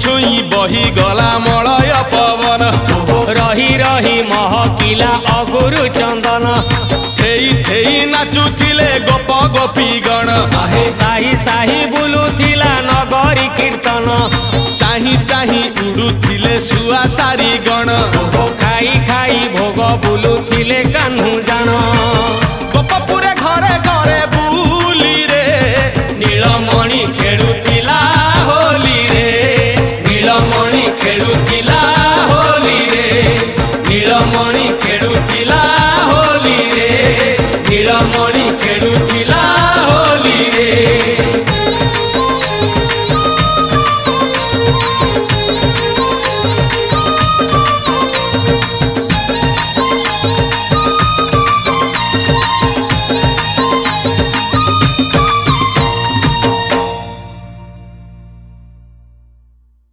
छुई बही गला मलय पवन रही रही महकिला अगुरु चंदन थेई थेई नाचुथिले गोप गोपी गण साही साही बुलुथिला नगरी कीर्तन चाही चाही उड़ुथिले सुआ सारी गण खाई खाई भोग बुलुथिले कान्हू जान गोपपुरे घरे घरे बुली रे नीलमणि खेलुथिला होली रे नीलमणि खेलुथिला होली रे नीलमणि खेलुथिला होली रे नीलमणि